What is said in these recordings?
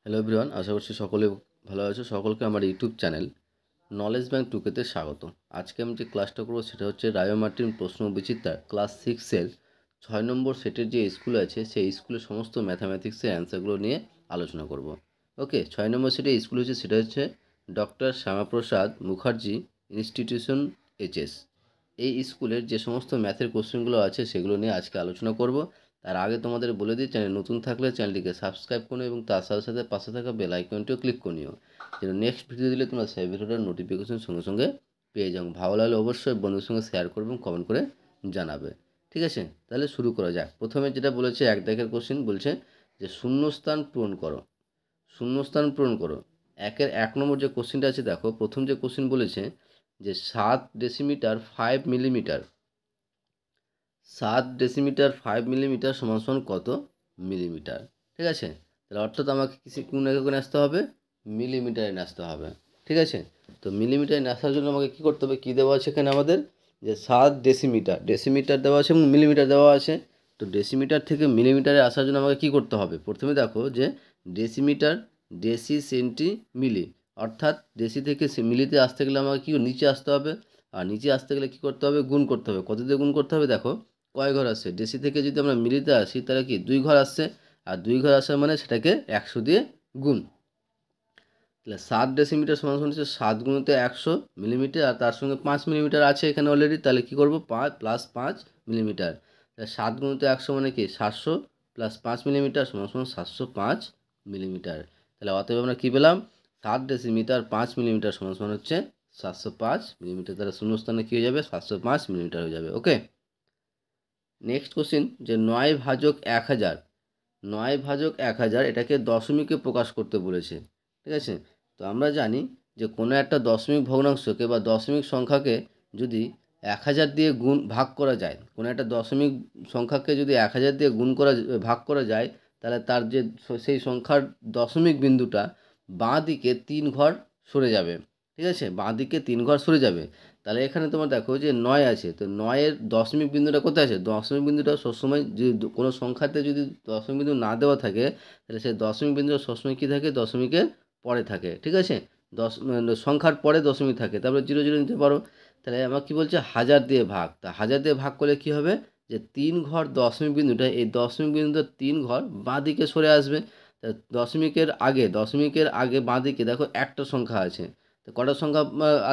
Hello everyone, আশা করছি সকলে ভালো আছো। সকলকে আমার ইউটিউব চ্যানেল নলেজ ব্যাংক টুকেতে স্বাগত। আজকে আমি যে ক্লাসটা করবো সেটা হচ্ছে রায়ো মার্টিন প্রশ্ন বিচিত্রার ক্লাস 6-এর 6 নম্বর সেটের যে স্কুল আছে সেই স্কুলের সমস্ত ম্যাথামেটিক্সের অ্যান্সারগুলো নিয়ে আলোচনা করব। ওকে, 6 নম্বর সেটে স্কুল হচ্ছে সেটা হচ্ছে doctor Shyamaprasad Mukherjee institution HS. এই স্কুলের যে সমস্ত ম্যাথের কোশ্চেনগুলো আছে সেগুলো নিয়ে আজকে আলোচনা করব। তার আগে তোমাদের বলে দিই, চ্যানেল নতুন থাকলে চ্যানেলটিকে সাবস্ক্রাইব করো এবং তার সাথে সাথে পাশে থাকা বেল আইকনটিও ক্লিক করে নিও, যেন নেক্সট ভিডিও দিলে তোমরা সেই ভিডিওটার নোটিফিকেশন সঙ্গে সঙ্গে পেয়ে যাও। ভালো লাগলে অবশ্যই বন্ধুদের সঙ্গে শেয়ার করবে এবং কমেন্ট করে জানাবে। ঠিক আছে, তাহলে শুরু করা যাক। প্রথমে যেটা বলেছে এক দাগের কোশ্চেন বলছে যে শূন্যস্থান পূরণ করো। শূন্যস্থান পূরণ করো একের 1 নম্বর যে কোশ্চেনটা আছে, দেখো প্রথম যে কোশ্চেন বলেছে যে 7 ডেসিমিটার 5 মিলিমিটার, 7 ডেসিমিটার 5 মিলিমিটার সমান সমান কত মিলিমিটার। ঠিক আছে, তাহলে অর্থাৎ আমাকে কোন এককে আসতে হবে, মিলিমিটারে আসতে হবে। ঠিক আছে, তো মিলিমিটারে আসার জন্য আমাকে কী করতে হবে, কী দেওয়া আছে এখানে আমাদের, যে 7 ডেসিমিটার, ডেসিমিটার দেওয়া আছে এবং মিলিমিটার দেওয়া আছে। তো ডেসিমিটার থেকে মিলিমিটারে আসার জন্য আমাকে কী করতে হবে, প্রথমে দেখো যে ডেসিমিটার, ডেসি, সেন্টি, মিলি, অর্থাৎ ডেসি থেকে মিলিতে আসতে গেলে আমাকে কী নিচে আসতে হবে, আর নিচে আসতে গেলে কী করতে হবে, গুণ করতে হবে। কত দিয়ে গুণ করতে হবে, দেখো কয় ঘর আসছে, ডেসি থেকে যদি আমরা মিলিতে আসি তাহলে কি 2 ঘর আসছে, আর 2 ঘর আসার মানে সেটাকে 100 দিয়ে গুণ। তাহলে 7 ডেসিমিটার সমান সমান হচ্ছে 7 গুণিত 100 মিলিমিটার, আর তার সঙ্গে 5 মিলিমিটার আছে এখানে অলরেডি। তাহলে কী করবো, 5 প্লাস 5 মিলিমিটার। তাহলে 7 গুণিত 100 মানে কি 700 প্লাস 5 মিলিমিটার সমান সমান 705 মিলিমিটার। তাহলে অতএব আমরা কী পেলাম, 7 ডেসিমিটার 5 মিলিমিটার সমান সমান হচ্ছে 705 মিলিমিটার। তাহলে শূন্যস্থানে কী হয়ে যাবে, 705 মিলিমিটার হয়ে যাবে। ওকে, নেক্সট কোশ্চিন যে 9 ভাজক 1000, 9 ভাজক 1000 এটাকে দশমিকে প্রকাশ করতে বলেছে। ঠিক আছে, তো আমরা জানি যে কোনো একটা দশমিক ভগ্নাংশকে বা দশমিক সংখ্যাকে যদি 1000 দিয়ে ভাগ করা যায়, কোনো একটা দশমিক সংখ্যাকে যদি 1000 দিয়ে ভাগ করা যায়, তাহলে তার যে সেই সংখ্যার দশমিক বিন্দুটা বাঁ দিকে 3 ঘর সরে যাবে। ঠিক আছে, বাঁ দিকে 3 ঘর সরে যাবে। তাহলে এখানে তোমার দেখো যে 9 আছে, তো 9-এর দশমিক বিন্দুটা কোথায় আছে, দশমিক বিন্দুটা সবসময় যদি কোনো সংখ্যাতে যদি দশমিক বিন্দু না দেওয়া থাকে, তাহলে সেই দশমিক বিন্দুটা সবসময় কী থাকে, দশমিকের পরে থাকে। ঠিক আছে, সংখ্যার পরে দশমিক থাকে, তারপরে 0 0 নিতে পারো। তাহলে আমার কী বলছে, 1000 দিয়ে ভাগ, তা 1000 দিয়ে ভাগ করলে কী হবে, যে 3 ঘর দশমিক বিন্দুটা, এই দশমিক বিন্দুটা 3 ঘর বাঁ দিকে সরে আসবে। তা দশমিকের আগে বাঁ দিকে দেখো একটা সংখ্যা আছে, তো কটা সংখ্যা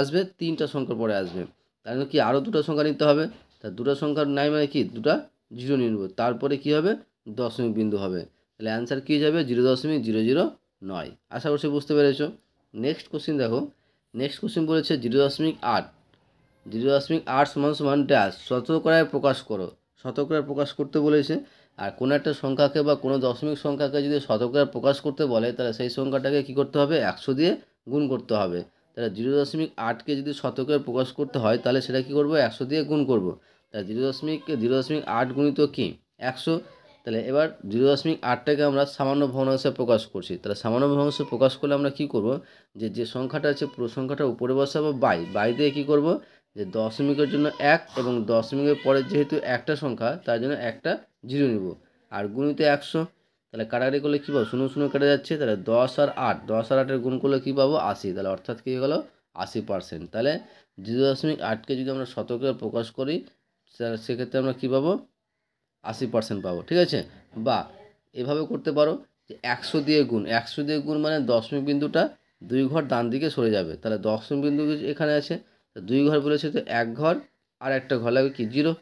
আসবে, 3টা সংখ্যার পরে আসবে। তার জন্য কি আরও 2টা সংখ্যা নিতে হবে। তা 2টা সংখ্যার নাই মানে কি 2টা জিরো নিয়ে নেব, তারপরে কি হবে, দশমিক বিন্দু হবে। তাহলে অ্যান্সার কী যাবে, 0.009। আশা করছি বুঝতে পেরেছো। নেক্সট কোশ্চিন দেখো, নেক্সট কোশ্চিন বলেছে 0.8, 0.8 সমান সমান ড্যাশ শতকরায় প্রকাশ করো। শতকরায় প্রকাশ করতে বলেছে, আর কোনো একটা সংখ্যাকে বা কোনো দশমিক সংখ্যাকে যদি শতকরায় প্রকাশ করতে বলে, তাহলে সেই সংখ্যাটাকে কী করতে হবে, 100 দিয়ে গুণ করতে হবে। তাহলে 0.8কে যদি শতকে প্রকাশ করতে হয়, তাহলে সেটা কী করবো, 100 দিয়ে গুণ করব। তাহলে 0.8 গুণিত কি 100। তাহলে এবার 0.8টাকে আমরা সামান্য ভগ্নাংশে প্রকাশ করছি। তাহলে সামান্য ভগ্নাংশে প্রকাশ করলে আমরা কি করব, যে সংখ্যাটা আছে পুরো সংখ্যাটা উপরে বসাবো বাই দিয়ে কী করব, যে দশমিকের জন্য 1 এবং দশমিকের পরে যেহেতু একটা সংখ্যা তার জন্য একটা জিরো নিব, আর গুণিত 100। তাহলে কাটাকাটি করলে কী পাবো, 0 0 কেটে যাচ্ছে, তাহলে 10 আর 8, 10 আর 8-এর গুণ করলে কী পাবো, 80। তাহলে অর্থাৎ কী হয়ে গেলো, 80%। তাহলে 0.8কে যদি আমরা শতকে প্রকাশ করি, সেক্ষেত্রে আমরা কী পাবো, 80% পাবো। ঠিক আছে, বা এভাবে করতে পারো যে 100 দিয়ে গুণ, 100 দিয়ে গুণ মানে দশমিক বিন্দুটা 2 ঘর ডান দিকে সরে যাবে। তাহলে দশমিক বিন্দু এখানে আছে, 2 ঘর বলেছে, তো 1 ঘর আর একটা ঘর লাগবে কি 0।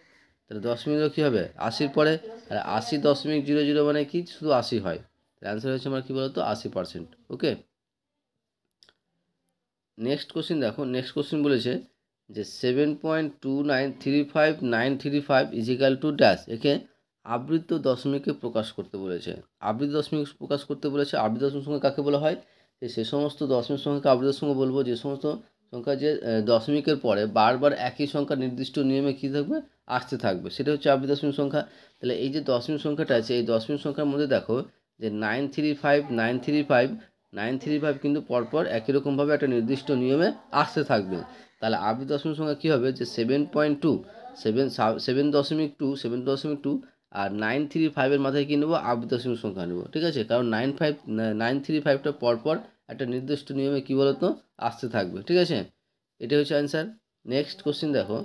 তাহলে দশমিক কী হবে, 80-র পরে, আর 80.00 মানে কি শুধু 80 হয়। অ্যান্সার হচ্ছে আমার কী বলতো, 80%। ওকে, নেক্সট কোশ্চিন দেখো, নেক্সট কোশ্চিন বলেছে যে 7.2935935 ইজিক্যাল টু ড্যাশ, একে আবৃত দশমিকে প্রকাশ করতে বলেছে। আবৃত দশমিক প্রকাশ করতে বলেছে। আবৃত দশমিক সংখ্যা কাকে বলা হয়, সে সমস্ত দশমিক সংখ্যাকে আবৃত সংখ্যা বলবো যে সমস্ত সংখ্যা যে দশমিকের পরে বারবার একই সংখ্যা নির্দিষ্ট নিয়মে কী থাকবে, আসতে থাকবে, সেটা হচ্ছে আবৃত দশমিক সংখ্যা। তাহলে এই যে দশমিক সংখ্যাটা আছে, এই দশমিক সংখ্যার মধ্যে দেখো যে 935 কিন্তু পরপর একই রকমভাবে একটা নির্দিষ্ট নিয়মে আসতে থাকবে। তাহলে আবৃত দশমিক সংখ্যা কী হবে, যে 7.2, 7.2 আর 935 মাথায় কী নেবো, আবৃত্তাসীন সংখ্যা নেব, ঠিক আছে। কারণ 935টা পরপর একটা নির্দিষ্ট নিয়মে কী বলতো আসতে থাকবে, ঠিক আছে। এটা হচ্ছে অ্যান্সার। নেক্সট কোশ্চেন দেখো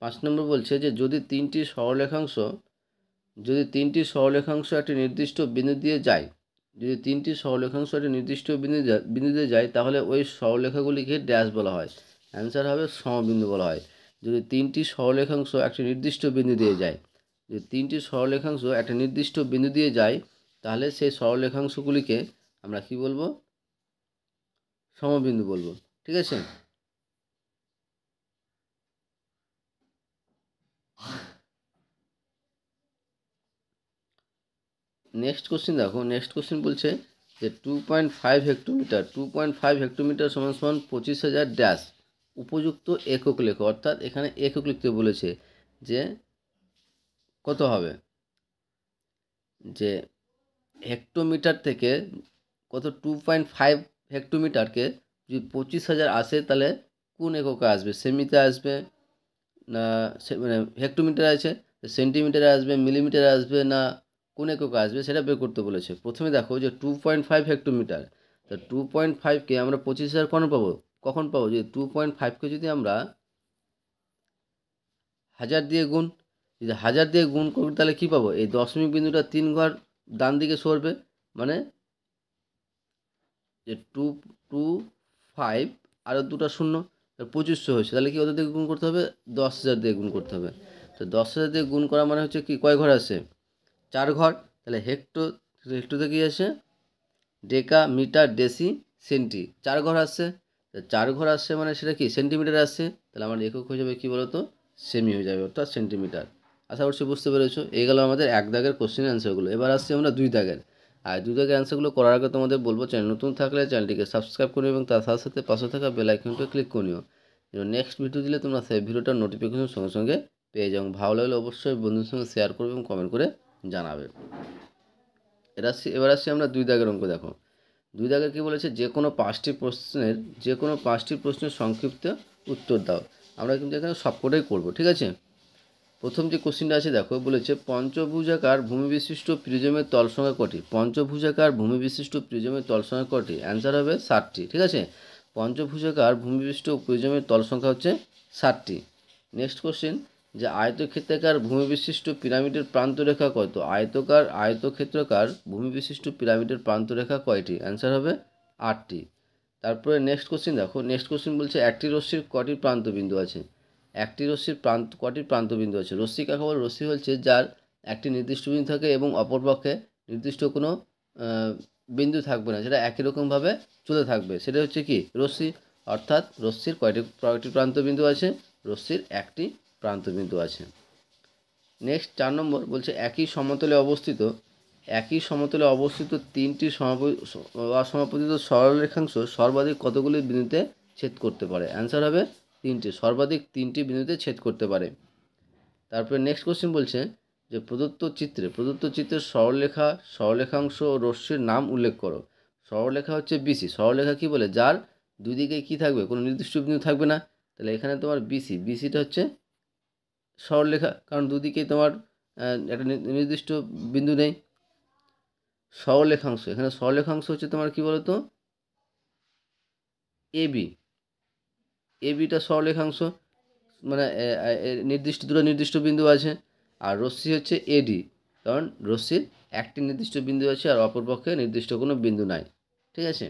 5 নম্বর বলছে যে যদি তিনটি সরলরেখাংশ একটি নির্দিষ্ট বিন্দু দিয়ে যায়, যদি তিনটি সরলরেখাংশ একটি নির্দিষ্ট বিন্দু দিয়ে যায় তাহলে ওই সরলরেখাগুলিকে ড্যাশ বলা হয়। অ্যান্সার হবে সমবিন্দু বলা হয়। যদি তিনটি সরলরেখাংশ একটি নির্দিষ্ট বিন্দু দিয়ে যায়, যদি তিনটি সরলরেখাংশ একটা নির্দিষ্ট বিন্দু দিয়ে যায় তাহলে সেই সরলরেখাংশগুলিকে আমরা কি বলবো, সমবিন্দু বলবো, ঠিক আছে। নেক্সট কোশ্চেন দেখো, নেক্সট কোশ্চেন বলছে যে 2.5 হেক্টোমিটার সমান সমান 25,000 ড্যাশ উপযুক্ত একক লেখো। অর্থাৎ এখানে একক লিখতে বলেছে যে কত হবে, যে হেক্টোমিটার থেকে কত 2.5 হেক্টোমিটারকে যদি 25,000 আসে তাহলে কোন এককে আসবে, সেমিতে আসবে না মানে হেক্টোমিটারে আছে, সেন্টিমিটারে আসবে, মিলিমিটারে আসবে, না কোন এককে আসবে সেটা বের করতে বলেছে। প্রথমে দেখো যে 2.5 হেক্টোমিটার, তো 2.5কে আমরা 25,000 কখন পাবো, যদি 2.5কে যদি আমরা 1000 দিয়ে গুণ, যদি 1000 দিয়ে গুণ করি তাহলে কী পাবো, এই দশমিক বিন্দুটা 3 ঘর ডান দিকে সরবে, মানে যে 225 আরও দুটো শূন্য 2500 হয়েছে, তাহলে কি ওদের দিয়ে গুণ করতে হবে, 10,000 দিয়ে গুণ করতে হবে। তো 10,000 দিয়ে গুণ করা মানে হচ্ছে কি, কয় ঘর আসে, 4 ঘর। তাহলে হেক্টোতে কি আসে, ডেকা, মিটার, ডেসি, সেন্টি, 4 ঘর আসছে। 4 ঘর আসছে মানে সেটা কি সেন্টিমিটারে আসছে, তাহলে আমার একক হয়ে যাবে কি বলতো, সেমি হয়ে যাবে, অর্থাৎ সেন্টিমিটার। আশা করছি বুঝতে পেরেছো। এই গেল আমাদের 1 দাগের কোশ্চেন অ্যান্সারগুলো। এবার আসছি আমরা 2 দাগের। আর 2 দাগের অ্যান্সারগুলো করার আগে তোমাদের বলবো, চ্যানেল নতুন থাকলে চ্যানেলটিকে সাবস্ক্রাইব করে এবং তার সাথে সাথে পাশে থাকা বেল আইকনটা ক্লিক করে নিও। নেক্সট ভিডিও দিলে তোমরা সেই ভিডিওটার নোটিফিকেশন সঙ্গে সঙ্গে পেয়ে যাও। ভালো লাগলে অবশ্যই বন্ধুদের সঙ্গে শেয়ার করবে এবং কমেন্ট করে জানাবে। এবার আসছি আমরা 2 দাগের অঙ্ক। দেখো 2 দাগের কী বলেছে, যে কোনো 5টি প্রশ্নের সংক্ষিপ্ত উত্তর দাও। আমরা কিন্তু এখানে সবকটাই করবো, ঠিক আছে। প্রথম যে কোশ্চেনটা আছে দেখো, বলেছে পঞ্চভুজাকার ভূমিবিশিষ্ট প্রিজমের তল সংখ্যা কটি, পঞ্চভুজাকার ভূমিবিশিষ্ট প্রিজমের তল সংখ্যা কটি, অ্যান্সার হবে 60টি, ঠিক আছে। পঞ্চভুজাকার ভূমিবিশিষ্ট প্রিজমের তল সংখ্যা হচ্ছে 60টি। নেক্সট কোশ্চেন, যে আয়তক্ষেত্রাকার ভূমিবিশিষ্ট পিরামিডের প্রান্তরেখা কত, আয়তক্ষেত্রাকার ভূমিবিশিষ্ট পিরামিডের প্রান্তরেখা কয়টি, অ্যান্সার হবে 8টি। তারপরে নেক্সট কোশ্চেন দেখো, নেক্সট কোশ্চেন বলছে একটি রশ্মির কটি প্রান্তবিন্দু আছে, একটি রশ্মির কটি প্রান্তবিন্দু আছে। রশ্মি কাকে বলে, রশ্মি হচ্ছে যার একটি নির্দিষ্ট বিন্দু থাকে এবং অপরপক্ষে নির্দিষ্ট কোনো বিন্দু থাকবে না, সেটা একই রকমভাবে চলে থাকবে, সেটা হচ্ছে কি রশ্মি। অর্থাৎ রশ্মির কয়টি প্রান্তবিন্দু আছে, রশ্মির একটি প্রান্তবিন্দু আছে। নেক্সট 4 নম্বর বলছে একই সমতলে অবস্থিত 3টি অসমাপতিত সরলরেখাংশ সর্বাধিক কতগুলি বিন্দুতে ছেদ করতে পারে, অ্যান্সার হবে 3টি, সর্বাধিক 3টি বিন্দুতে ছেদ করতে পারে। তারপরে নেক্সট কোশ্চেন বলছে যে প্রদত্ত চিত্রে সরলরেখাংশ ও রশ্মির নাম উল্লেখ করো। সরলরেখা হচ্ছে বিসি, সরলরেখা কি বলে, যার দুই দিকে কি থাকবে, কোনো নির্দিষ্ট বিন্দু থাকবে না, তাহলে এখানে তোমার বিসিটা হচ্ছে সরলরেখা, কারণ দুদিকেই তোমার একটা নির্দিষ্ট বিন্দু নেই। সরলরেখাংশ, এখানে সরলরেখাংশ হচ্ছে তোমার কি বলতো, এবিটা সরলরেখাংশ, মানে নির্দিষ্ট বিন্দু আছে। আর রশ্মি হচ্ছে এডি, কারণ রশ্মির একটি নির্দিষ্ট বিন্দু আছে আর অপরপক্ষে নির্দিষ্ট কোনো বিন্দু নাই, ঠিক আছে।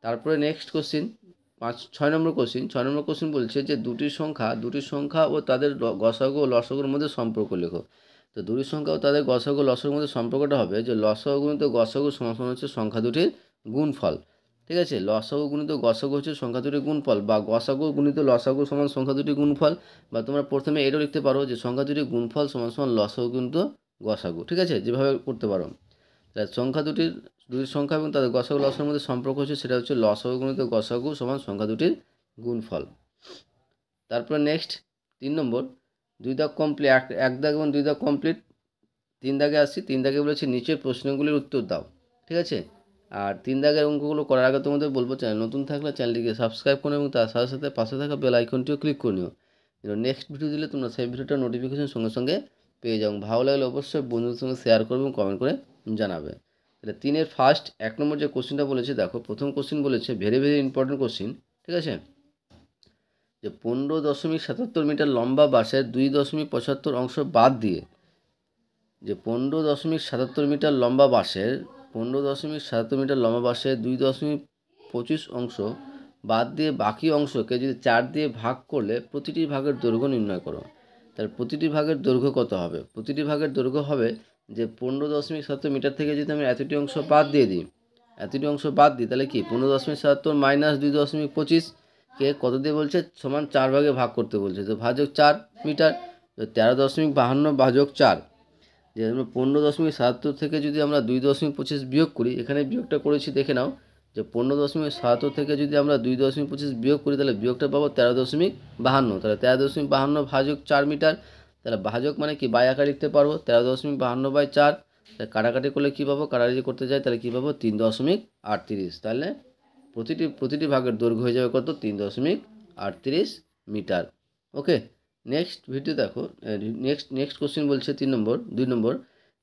তারপরে নেক্সট কোশ্চিন 6 নম্বর কোশ্চিন বলছে যে দুটি সংখ্যা ও তাদের গসাগু ও লসাগুর মধ্যে সম্পর্ক লেখো। তো দুটি সংখ্যা ও তাদের গসাগু ও লসাগুর মধ্যে সম্পর্কটা হবে যে লসাগু গুণিত গসাগু সমান হচ্ছে সংখ্যা দুটির গুণফল, ঠিক আছে। লসাগু গুণিত গসাগু হচ্ছে সংখ্যা দুটির গুণফল, বা গসাগু গুণিত লসাগু সমান সংখ্যা দুটির গুণফল, বা তোমরা প্রথমে এটাও লিখতে পারো যে সংখ্যা দুটির গুণফল সমান লসাগু গুণিত গসাগু, ঠিক আছে, যেভাবে করতে পারো। তাহলে সংখ্যা দুটির সংখ্যা এবং তাদের গসাগু লসাগুর মধ্যে সম্পর্ক হচ্ছে, সেটা হচ্ছে লসাগু গুণিত গসাগু সমান সংখ্যা দুটির গুণফল। তারপরে নেক্সট 3 নম্বর, 2 দাগ কমপ্লিট, 1 দাগ এবং 2 দাগ কমপ্লিট। 3 দাগে আসছি। 3 দাগে বলেছি নিচের প্রশ্নগুলির উত্তর দাও, ঠিক আছে। আর 3 দাগের অঙ্কগুলো করার আগে তোমাদের বলবো, চ্যানেল নতুন থাকলে চ্যানেলটিকে সাবস্ক্রাইব করো এবং তার সাথে সাথে পাশে থাকা বেল আইকনটিও ক্লিক করে নিও। নেক্সট ভিডিও দিলে তোমরা সেই ভিডিওটার নোটিফিকেশন সঙ্গে সঙ্গে পেয়ে যাও। ভালো লাগলে অবশ্যই বন্ধুদের সঙ্গে শেয়ার করবে এবং কমেন্ট করে জানাবে। তাহলে 3-এর ফার্স্ট 1 নম্বর যে কোশ্চেনটা বলেছে, দেখো প্রথম কোশ্চেন বলেছে, ভেরি ভেরি ইম্পর্টেন্ট কোশ্চেন, ঠিক আছে, যে 15.77 মিটার লম্বা বাসের 2.75 অংশ বাদ দিয়ে, যে 15.77 মিটার লম্বা বাসের 15.77 মিটার লম্বা বাসের 2.25 অংশ বাদ দিয়ে বাকি অংশকে যদি 4 দিয়ে ভাগ করলে প্রতিটি ভাগের দৈর্ঘ্য নির্ণয় করো। তাহলে প্রতিটি ভাগের দৈর্ঘ্য কত হবে? প্রতিটি ভাগের দৈর্ঘ্য হবে যে 15.77 মিটার থেকে যদি আমি এতটি অংশ বাদ দিয়ে দিই, তাহলে কি 15.77 মাইনাস 2.25 কে কত দিয়ে বলছে? সমান 4 ভাগে ভাগ করতে বলছে। তো ভাজক 4 মিটার, তো 13.52 ভাজক 4, যে আমরা 15.77 থেকে যদি আমরা 2.25 বিয়োগ করি, এখানে বিয়োগটা করেছি দেখে নাও, যে 15.77 থেকে যদি আমরা 2.25 বিয়োগ করি তাহলে বিয়োগটা পাবো 13.52, তাহলে 13.52 ভাজক 4 মিটার। তাহলে ভাজক মানে কি বাই আকারে লিখতে পারবো 13.52/4, তাহলে কাটাকাটি করলে কী পাবো? কাটাকাটি করতে যাই তাহলে কী পাবো? 3.38। তাহলে প্রতিটি ভাগের দৈর্ঘ্য হয়ে যাবে কত? 3.38 মিটার। ওকে, নেক্সট ভিডিও দেখো, নেক্সট কোশ্চেন বলছে 2 নম্বর,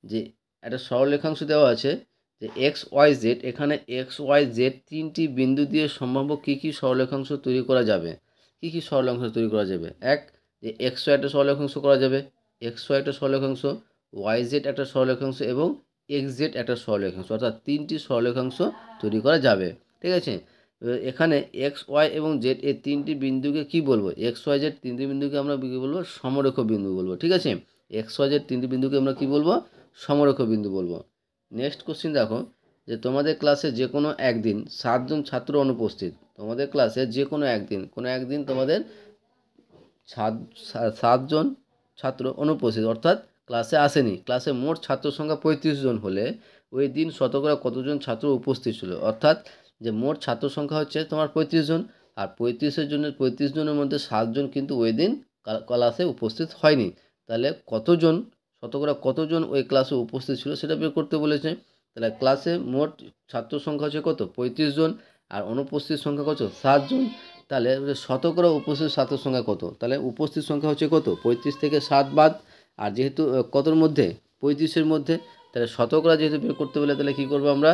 যে একটা সরলরেখাংশ দেওয়া আছে যে XYZ, এখানে XYZ 3টি বিন্দু দিয়ে সম্ভাব্য কী কী সরলরেখাংশ তৈরি করা যাবে? কী কী সরলরেখাংশ তৈরি করা যাবে? এক, যে XY একটা সরলরেখাংশ করা যাবে, XY একটা সরলরেখাংশ, YZ একটা সরলরেখাংশ এবং XZ একটা সরলরেখাংশ, অর্থাৎ 3টি সরলরেখাংশ তৈরি করা যাবে। ঠিক আছে, এখানে XY এবং Z এই 3টি বিন্দুকে কি বলবো? XYZ 3টি বিন্দুকে আমরা কী বলবো? সমরেখ বিন্দু বলবো। ঠিক আছে, XYZ 3টি বিন্দুকে আমরা কি বলবো? সমরেখ বিন্দু বলবো। নেক্সট কোশ্চেন দেখো, যে তোমাদের ক্লাসে যে কোনো একদিন 7 জন ছাত্র অনুপস্থিত, তোমাদের ক্লাসে যে কোনো একদিন তোমাদের 7 জন ছাত্র অনুপস্থিত, অর্থাৎ ক্লাসে আসেনি। ক্লাসে মোট ছাত্র সংখ্যা 35 জন হলে ওই দিন শতকরা কতজন ছাত্র উপস্থিত ছিল? অর্থাৎ যে মোট ছাত্র সংখ্যা হচ্ছে তোমার 35 জন, আর 35 জনের মধ্যে 7 জন কিন্তু ওই দিন ক্লাসে উপস্থিত হয়নি। তাহলে শতকরা কতজন ওই ক্লাসে উপস্থিত ছিল সেটা বের করতে বলেছে। তাহলে ক্লাসে মোট ছাত্র সংখ্যা হচ্ছে কত? 35 জন, আর অনুপস্থিত সংখ্যা কত? 7 জন। তাহলে শতকরা উপস্থিত ছাত্র সংখ্যা কত? তাহলে উপস্থিত সংখ্যা হচ্ছে কত? 35 থেকে 7 বাদ, আর যেহেতু কতর মধ্যে? 35-এর মধ্যে, তাহলে শতকরা যেহেতু বের করতে বলে তাহলে কী করবো আমরা?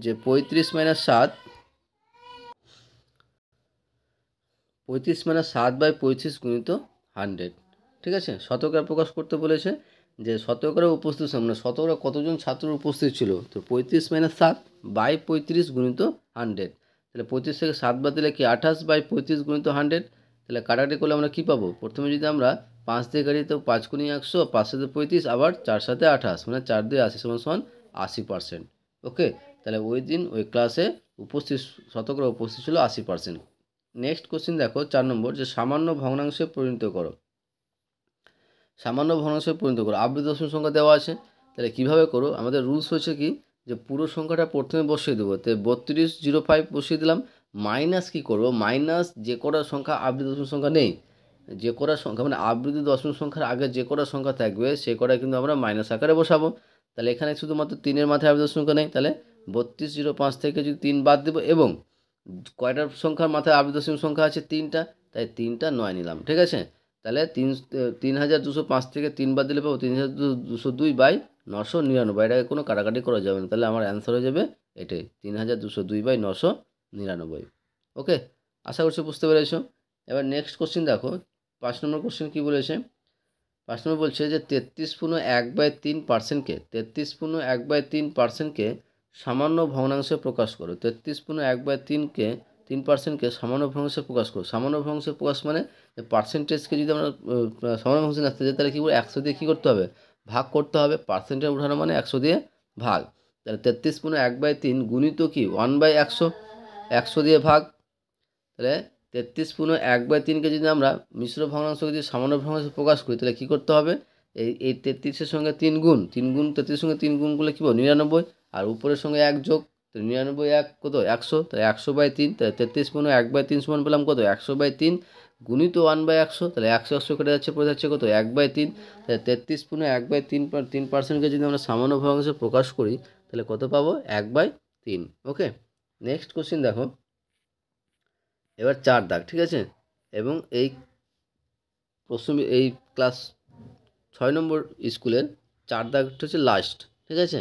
যে 35 - 7, 35 - 7/35 গুণিত 100। ঠিক আছে, শতকরা প্রকাশ করতে বলেছে, যে শতকরা উপস্থিত মানে শতকরা কতজন ছাত্র উপস্থিত ছিল, তো 35 - 7/35 গুণিত 100। তাহলে 35 থেকে 7 বাদ দিলে কি 28/35 গুণিত 100। তাহলে কাটাকাটি করলে আমরা কী পাবো? প্রথমে যদি আমরা 5 দিয়ে কাটি তো 5 × 100, 5 × 35, আবার 4 × 7 = 28, মানে 4 × 2 = 80 = 80%। ওকে, তাহলে ওই দিন ওই ক্লাসে শতকরা উপস্থিত ছিল 80%। নেক্সট কোশ্চেন দেখো 4 নম্বর, যে সামান্য ভগ্নাংশে পরিণত করো। আবৃত দশমিক সংখ্যা দেওয়া আছে, তাহলে কিভাবে করো? আমাদের রুলস হচ্ছে কি, যে পুরো সংখ্যাটা প্রথমে বসিয়ে দেবো, তো 3205 বসিয়ে দিলাম, মাইনাস কি করব? মাইনাস যে কটা সংখ্যা আবৃত দশমিক সংখ্যা নেই, যে কটা সংখ্যা মানে আবৃত দশমিক সংখ্যার আগে যে কটা সংখ্যা থাকবে সে কটা কিন্তু আমরা মাইনাস আকারে বসাবো। তাহলে এখানে শুধুমাত্র 3-এর মাথায় আবৃত দশমিক সংখ্যা নেই, তাহলে 3205 থেকে যদি 3 বাদ দেবো, এবং কয়টার সংখ্যার মাথায় আবৃত দশমিক সংখ্যা আছে? 3টা, তাই 3টা 9 নিলাম। ঠিক আছে, তাহলে 3205 থেকে 3 বাদ দিলে পাবো 3202/999। এটাকে কোনো কাটাকাটি করা যাবে না, তাহলে আমার অ্যান্সার হয়ে যাবে এটাই, 3202/999। ওকে, আশা করছি বুঝতে পেরেছো। এবার নেক্সট কোশ্চেন দেখো, 5 নম্বর কোশ্চেন কী বলেছে? 5 নম্বর বলছে যে 33.1/3%কে 33.1/3%কে সামান্য ভগ্নাংশে প্রকাশ করো। 33.1/3কে 3%কে সামান্য ভগ্নাংশে প্রকাশ করো। সামান্য ভগ্নাংশে প্রকাশ মানে পার্সেন্টেজকে যদি আমরা সামান্য ভগ্নাংশে আসতে চাই তাহলে কী করে? 100 দিয়ে কী করতে হবে? ভাগ করতে হবে। পার্সেন্টেজ উঠানো মানে 100 দিয়ে ভাগ। তাহলে 33.1/3 গুণিত কি 1/100, 100 দিয়ে ভাগ। তাহলে 33.1/3কে যদি আমরা মিশ্র ভগ্নাংশকে যদি সামান্য ভগ্নাংশে প্রকাশ করি তাহলে কী করতে হবে? এই 33-এর সঙ্গে 3 গুণ 33-এর সঙ্গে 3 গুণ করলে কী পাবো? 99, আর উপরের সঙ্গে 1 যোগ, তো 99 1 কত? 100, তাহলে 100/3, তাহলে 33.1/3 সমান পেলাম কত? 100/3 গুণিত 1/100, তাহলে 100 কেটে যাচ্ছে, পড়ে যাচ্ছে কত? 1/3। তাহলে 33.1/3%কে যদি আমরা সামান্য ভগ্নাংশে প্রকাশ করি তাহলে কত পাবো? 1/3। ওকে, নেক্সট কোশ্চেন দেখো, এবার 4 দাগ। ঠিক আছে, এবং এই প্রশ্ন এই ক্লাস 6 নম্বর স্কুলের 4 দাগটা হচ্ছে লাস্ট, ঠিক আছে।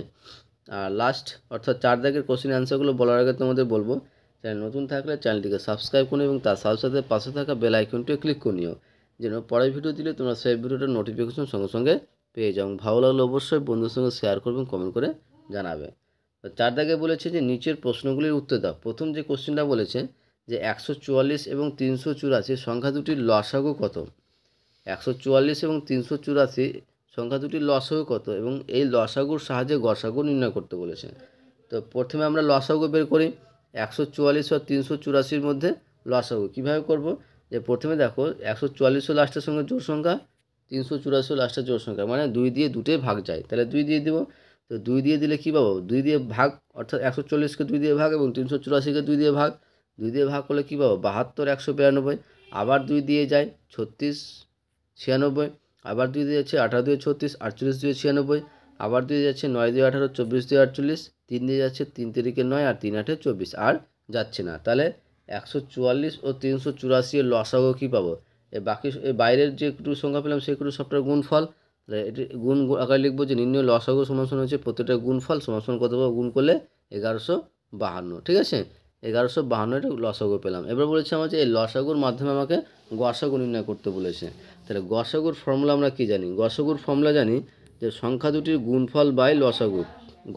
আর লাস্ট অর্থাৎ 4 দাগের কোশ্চেন অ্যান্সারগুলো বলার আগে তোমাদের বলবো, চ্যানেল নতুন থাকলে চ্যানেলটিকে সাবস্ক্রাইব করুন এবং তার সাথে সাথে পাশে থাকা বেল আইকনটিও ক্লিক করে নিও, যেন পরের ভিডিও দিলে তোমরা সেই ভিডিওটার নোটিফিকেশন সঙ্গে সঙ্গে পেয়ে যাও। ভালো লাগলে অবশ্যই বন্ধুদের সঙ্গে শেয়ার করবেন, কমেন্ট করে জানাবে। 4 দাগে বলেছে যে নিচের প্রশ্নগুলির উত্তর দাও। প্রথম যে কোশ্চেনটা বলেছে যে 144 এবং 384 সংখ্যা দুটির লসাগু কত। 144 এবং 384 সংখ্যা দুটির লসাগু কত এবং এই লসাগুর সাহায্যে গসাগু নির্ণয় করতে বলেছে। তো প্রথমে আমরা লসাগু বের করি। 144 আর 384 মধ্যে লসাগু কীভাবে করব, যে প্রথমে দেখো 144 লাস্টের সঙ্গে জোড় সংখ্যা, 384 লাস্টের জোড় সংখ্যা, মানে 2 দিয়ে দুটোই ভাগ যায়, তাহলে 2 দিয়ে দেবো। তো 2 দিয়ে দিলে কী পাবো, 2 দিয়ে ভাগ অর্থাৎ 140কে 2 দিয়ে ভাগ এবং 384কে 2 দিয়ে ভাগ, 2 দিয়ে ভাগ করলে কী পাবো 72 192, আবার 2 দিয়ে যায় 36 96, আবার 2 দিয়ে যাচ্ছে 18 2 36, 48 2 96, আবার 2 দিয়ে যাচ্ছে 9 2 18, 24 2 48, 3 দিয়ে যাচ্ছে 3 3 9 আর 3 8 24, আর যাচ্ছে না। তাহলে 144 ও 384 এর লসাগু কী পাবো, বাকি বাইরের যে একটু সংখ্যা পেলাম সেগুলো সবটার গুণফল, তাহলে এটি গুণ আকারে লিখবো যে নির্ণয় লসাগু সমান সমান হচ্ছে প্রত্যেকটা গুণফল সমান সমান কত পাবো, গুণ করলে 1152, ঠিক আছে। 1152 এটা লসাগু পেলাম। এবার বলেছে আমার যে এই লসাগুর মাধ্যমে আমাকে গসাগু নির্ণয় করতে বলেছে। তাহলে গসাগুর ফর্মুলা আমরা কী জানি, গসাগুর ফর্মুলা জানি যে সংখ্যা দুটির গুণফল বাই লসাগু।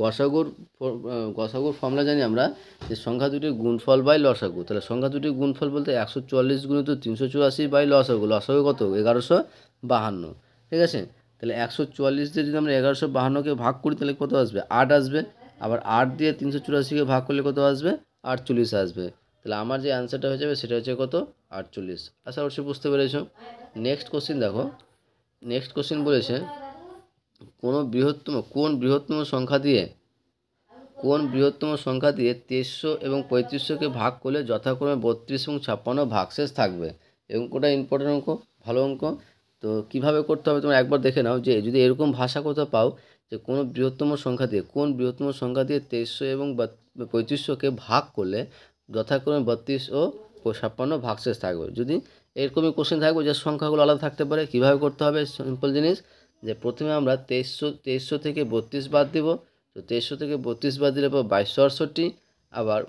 গসাগুর ফর্মুলা জানি আমরা যে সংখ্যা দুটির গুণফল বাই লসাগু। তাহলে সংখ্যা দুটির গুণফল বলতে 144 গুণিত 384 বাই লসাগু। লসাগু কত, 1152, ঠিক আছে। তাহলে 144 দিয়ে যদি আমরা 1152কে ভাগ করি তাহলে কত আসবে, 8 আসবে। আবার 8 দিয়ে 384কে ভাগ করলে কত আসবে, 48 আসবে। তাহলে আমার যে অ্যান্সারটা হয়ে যাবে সেটা হচ্ছে কত, 48। আশা করছি বুঝতে পেরেছো। নেক্সট কোশ্চিন দেখো। নেক্সট কোশ্চিন বলেছে কোন বৃহত্তম সংখ্যা দিয়ে 2300 এবং 3500কে ভাগ করলে যথাক্রমে 32 এবং 56 ভাগশেষ থাকবে। এবং কোটা ইম্পর্টেন্ট অঙ্ক, ভালো অঙ্ক। তো কিভাবে করতে হবে তোমরা একবার দেখে নাও, যে যদি এরকম ভাষা কোথাও পাও যে কোন বৃহত্তম সংখ্যা দিয়ে 2300 এবং 3500কে ভাগ করলে যথাক্রমে 32 ও 56 ভাগশেষ থাকবে। যদি এরকমই কোশ্চেন থাকবে যে সংখ্যাগুলো আলাদা থাকতে পারে, কিভাবে করতে হবে, সিম্পল জিনিস, যে প্রথমে আমরা 2300 থেকে 32 বাদ দেবো। তো 2300 থেকে 32 বাদ দিলে পাবো 2268, আবার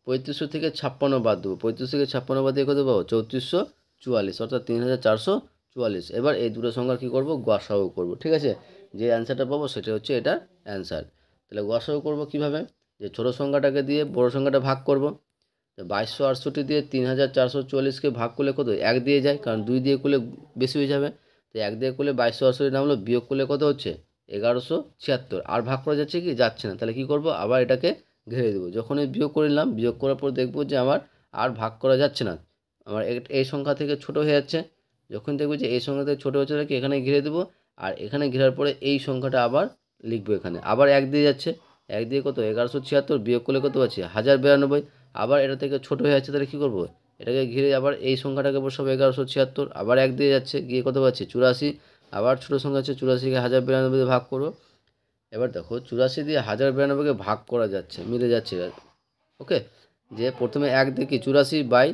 3500 থেকে 56 বাদ দেবো। 3500 থেকে 56 বাদ দিয়ে কত পাবো, 3444, অর্থাৎ 3444। এবার এই দুটো সংখ্যার কী করবো, গসাগু করবো, ঠিক আছে। যে অ্যান্সারটা পাবো সেটা হচ্ছে এটার অ্যান্সার। তাহলে গসাগু করবো কীভাবে, যে ছোটো সংখ্যাটাকে দিয়ে বড় সংখ্যাটা ভাগ করব। তো 2268 দিয়ে 3444কে ভাগ করলে কত, 1 দিয়ে যায়, কারণ 2 দিয়ে করলে বেশি হয়ে যাবে। তো 1 দিয়ে করলে 2268 নামলো, বিয়োগ করলে কত হচ্ছে 1176, আর ভাগ করা যাচ্ছে কি, যাচ্ছে না। তাহলে কি করব, আবার এটাকে ঘিরে দেবো। যখন বিয়োগ করে নিলাম, বিয়োগ করার পর দেখবো যে আমার আর ভাগ করা যাচ্ছে না, আমার এই সংখ্যা থেকে ছোট হয়ে যাচ্ছে। যখন দেখবো যে এই সংখ্যা থেকে ছোটো হচ্ছে তাকে এখানে ঘিরে দেবো, আর এখানে ঘেরার পরে এই সংখ্যাটা আবার লিখবো এখানে, আবার 1 দিয়ে যাচ্ছে, 1 দিয়ে কত 1176, বিয়োগ করলে কত পাচ্ছি 1092, আবার এটা থেকে ছোটো হয়ে যাচ্ছে। তাহলে কী করবো, এটাকে ঘিরে আবার এই সংখ্যাটাকে বসাবো 1176, আবার 1 দিয়ে যাচ্ছে, গিয়ে কত পাচ্ছি 84, আবার ছোটো সংখ্যা আছে 84কে 1092 দিয়ে ভাগ করবো। এবার দেখো 84 দিয়ে 1092কে ভাগ করা যাচ্ছে, মিলে যাচ্ছে, ওকে। যে প্রথমে 1 দেখি 84 বাই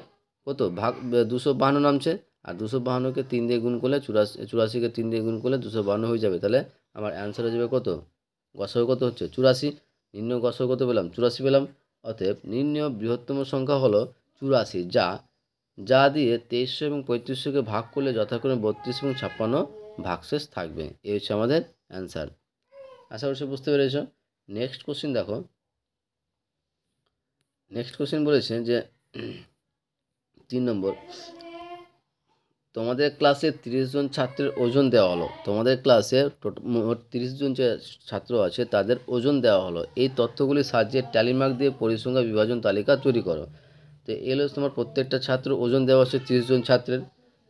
কত ভাগ 252 নামছে, আর 252কে 3 দিয়ে গুণ করলে 84কে 3 দিয়ে গুণ করলে 252 হয়ে যাবে। তাহলে আমার অ্যান্সার হয়ে যাবে কত, গসাগু কত হচ্ছে 84। নির্ণয় গসাগু কত পেলাম, 84 পেলাম। অতএব নির্ণয় বৃহত্তম সংখ্যা হলো 84, যা দিয়ে 2300 এবং 3500কে ভাগ করলে যথাক্রমে 32 এবং 56 ভাগশেষ থাকবে। এই হচ্ছে আমাদের অ্যান্সার। আশা করছি বুঝতে পেরেছ। নেক্সট কোশ্চিন দেখো। নেক্সট কোশ্চিন বলেছে যে 3 নম্বর, তোমাদের ক্লাসে 30 জন ছাত্রের ওজন দেওয়া হলো। তোমাদের ক্লাসে মোট 30 জন যে ছাত্র আছে তাদের ওজন দেওয়া হলো। এই তথ্যগুলির সাহায্যে ট্যালি মার্ক দিয়ে পরিসংখ্যা বিভাজন তালিকা তৈরি করো। তো এলো তোমার প্রত্যেকটা ছাত্র ওজন দেওয়া হচ্ছে 30 জন ছাত্রের,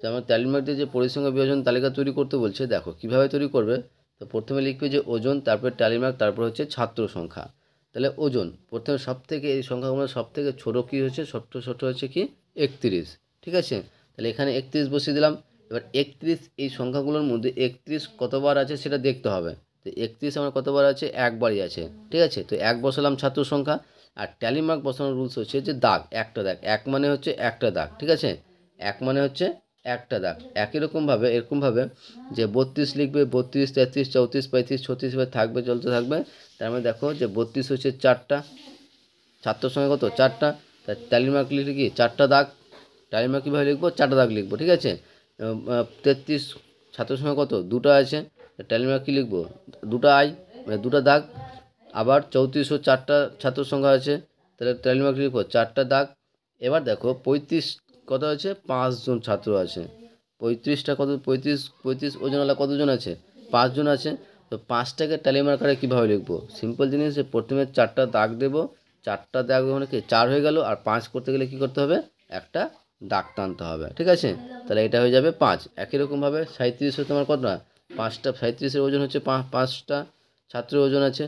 যেমন ট্যালি মার্ক দিয়ে যে পরিসংখ্যা বিভাজন তালিকা তৈরি করতে বলছে। দেখো কীভাবে তৈরি করবে। তো প্রথমে লিখবে যে ওজন, তারপরে ট্যালি মার্ক, তারপর হচ্ছে ছাত্র সংখ্যা। তাহলে ওজন প্রথমে সবথেকে, এই সংখ্যাগুলো সবথেকে ছোটো কী হচ্ছে, ছোটো হচ্ছে কি 31, ঠিক আছে। তাহলে এখানে 31 বসিয়ে দিলাম। এবার 31, এই সংখ্যাগুলোর মধ্যে 31 কতবার আছে সেটা দেখতে হবে। তো 31 আমার কতবার আছে, একবারই আছে, ঠিক আছে। তো 1 বসালাম ছাত্র সংখ্যা। আর ট্যালি মার্ক বসানোর রুলস হচ্ছে যে দাগ, একটা দাগ, 1 মানে হচ্ছে একটা দাগ, ঠিক আছে। 1 মানে হচ্ছে একটা দাগ। একই রকমভাবে এরকমভাবে যে 32 লিখবে, 32, 33, 34, 35, 36 এভাবে থাকবে, চলতে থাকবে। তার মানে দেখো যে 32 হচ্ছে 4টা, ছাত্রের সঙ্গে কত 4টা, তাই ট্যালি মার্ক লিখলে কি 4টা দাগ, ট্যালি মার্ক কীভাবে লিখবো 4টা দাগ লিখবো, ঠিক আছে। 33 ছাত্রের সঙ্গে কত 2টা আছে, ট্যালি মার্ক কী লিখবো 2টা আই, মানে 2টা দাগ। আবার 34ও 4টা ছাত্রের সংখ্যা আছে, তাহলে ট্যালি মার্ক লিখবো 4টা দাগ। এবার দেখো 35 কত আছে 5 জন ছাত্র আছে, 35টা কত 35 ওজনওয়ালা কতজন আছে 5 জন আছে। তো 5টাকে ট্যালি মার্কারে কীভাবে লিখবো, সিম্পল জিনিস, যে প্রথমে 4টা দাগ দেবো, 4টা দাগ মানে কি 4 হয়ে গেল, আর 5 করতে গেলে কী করতে হবে একটা দাগ টানতে হবে, ঠিক আছে। তাহলে এটা হয়ে যাবে 5। একই রকমভাবে 37 তোমার কত না 5টা, 37-এর ওজন হচ্ছে 5টা ছাত্রের ওজন আছে,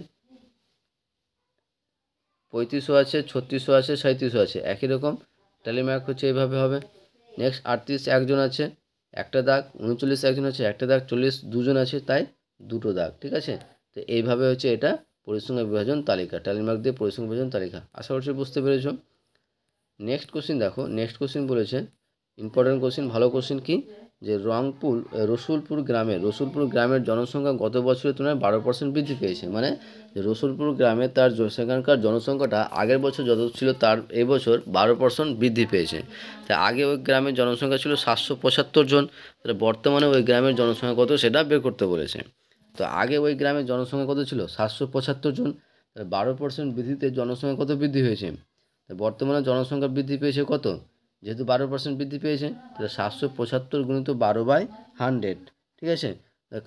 35ও আছে, 36ও আছে, 37ও আছে, একই রকম ট্যালি মার্ক হচ্ছে এইভাবে হবে। নেক্সট 38 একজন আছে, একটা দাগ, 39 একজন আছে, একটা দাগ, 40 দুজন আছে, তাই 2টো দাগ, ঠিক আছে। তো এইভাবে হচ্ছে এটা পরিসংখ্যান বিভাজন তালিকা, ট্যালি মার্ক দিয়ে পরিসংখ্যান বিভাজন তালিকা। আশা করছি বুঝতে পেরেছো। নেক্সট কোশ্চিন দেখো, নেক্সট কোশ্চিন বলেছে ইম্পর্টেন্ট কোশ্চিন, ভালো কোশ্চিন কি, যে রসুলপুর গ্রামের জনসংখ্যা গত বছরের তুলনায় 12% বৃদ্ধি পেয়েছে। মানে যে রসুলপুর গ্রামে তার সেখানকার জনসংখ্যাটা আগের বছর যত ছিল তার এই বছর 12% বৃদ্ধি পেয়েছে। তাই আগে ওই গ্রামের জনসংখ্যা ছিল 775 জন, তাহলে বর্তমানে ওই গ্রামের জনসংখ্যা কত সেটা বের করতে বলেছে। তো আগে ওই গ্রামের জনসংখ্যা কত ছিল 775 জন, তাহলে 12% বৃদ্ধিতে জনসংখ্যা কত বৃদ্ধি হয়েছে, বর্তমানে জনসংখ্যা বৃদ্ধি পেয়েছে কত, যেহেতু 12% বৃদ্ধি পেয়েছে, তাহলে 775 গুণিত 12/100, ঠিক আছে।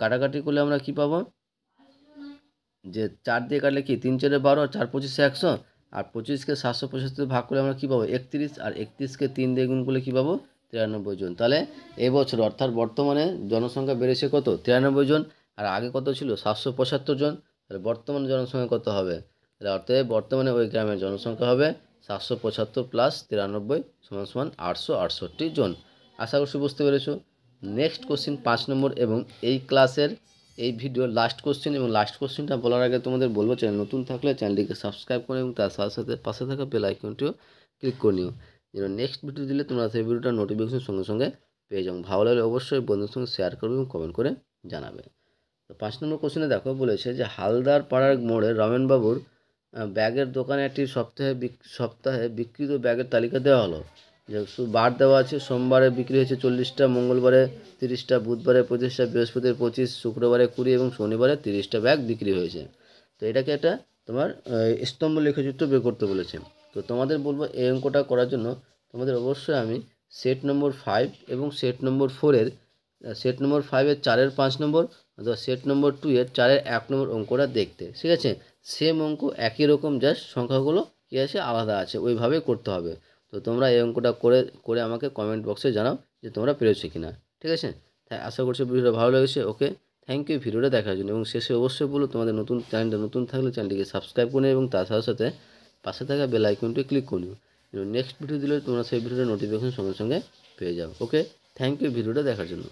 কাটাকাটি করলে আমরা কি পাবো, যে 4 দিয়ে কাটলে কি 3 4 12, 4 25 100, আর 25কে 775 ভাগ করলে আমরা কি পাবো 31, আর 31কে 3 দিয়ে গুণ করলে কি পাবো 93 জন। তাহলে এবছর অর্থাৎ বর্তমানে জনসংখ্যা বেড়েছে কত 93 জন, আর আগে কত ছিল 775 জন, তাহলে বর্তমানে জনসংখ্যা কত হবে, তাহলে অর্থাৎ বর্তমানে ওই গ্রামের জনসংখ্যা হবে 775 প্লাস 93 সমান 868 জন। আশা করছি বুঝতে পেরেছো। নেক্সট কোশ্চিন 5 নম্বর এবং এই ক্লাসের এই ভিডিওর লাস্ট কোশ্চেন, এবং লাস্ট কোশ্চেনটা বলার আগে তোমাদের বলবো চ্যানেল নতুন থাকলে চ্যানেলটিকে সাবস্ক্রাইব করে এবং তার সাথে সাথে পাশে থাকা বেল আইকনটিও ক্লিক করে নিও, যেন নেক্সট ভিডিও দিলে তোমরা সেই ভিডিওটা নোটিফিকেশন সঙ্গে সঙ্গে পেয়ে যাও। ভালো লাগলে অবশ্যই বন্ধুদের সঙ্গে শেয়ার করবে এবং কমেন্ট করে জানাবে। তো 5 নম্বর কোশ্চেনে দেখো বলেছে যে হালদার পাড়ার মোড়ে রমেনবাবুর ব্যাগের দোকানে একটি সপ্তাহে বিক্রিত ব্যাগের তালিকা দেওয়া হলো। যে বার দেওয়া আছে, সোমবারে বিক্রি হয়েছে 40টা, মঙ্গলবারে 30টা, বুধবারে 25টা, বৃহস্পতিবার 25, শুক্রবারে 20 এবং শনিবারে 30টা ব্যাগ বিক্রি হয়েছে। তো এটাকে একটা তোমার স্তম্ভ লেখচিত্র বের করতে বলেছে। তো তোমাদের বলবো এই অঙ্কটা করার জন্য তোমাদের অবশ্যই আমি সেট নম্বর 5 এবং সেট নম্বর 4-এর সেট নম্বর 5-এর 4-এর 5 নম্বর অথবা সেট নম্বর 2-এর 4-এর 1 নম্বর অঙ্কটা দেখতে, ঠিক আছে। সেম অঙ্ক একই রকম, জাস্ট সংখ্যাগুলো কী আছে আলাদা আছে, ওইভাবে করতে হবে। তো তোমরা এই অঙ্কটা করে আমাকে কমেন্ট বক্সে জানাও যে তোমরা পেরেছো কিনা, ঠিক আছে। তাই আশা করছি ভিডিওটা ভালো লেগেছে। ওকে, থ্যাংক ইউ ভিডিওটা দেখার জন্য। এবং শেষে অবশ্যই বলো তোমাদের চ্যানেলটা নতুন থাকলে চ্যানেলটিকে সাবস্ক্রাইব করে এবং তার সাথে সাথে পাশে থাকা বেল আইকনটি ক্লিক করে নিও, নেক্সট ভিডিও দিলে তোমরা সেই ভিডিওটা নোটিফিকেশন সঙ্গে সঙ্গে পেয়ে যাও। ওকে, থ্যাংক ইউ ভিডিওটা দেখার জন্য।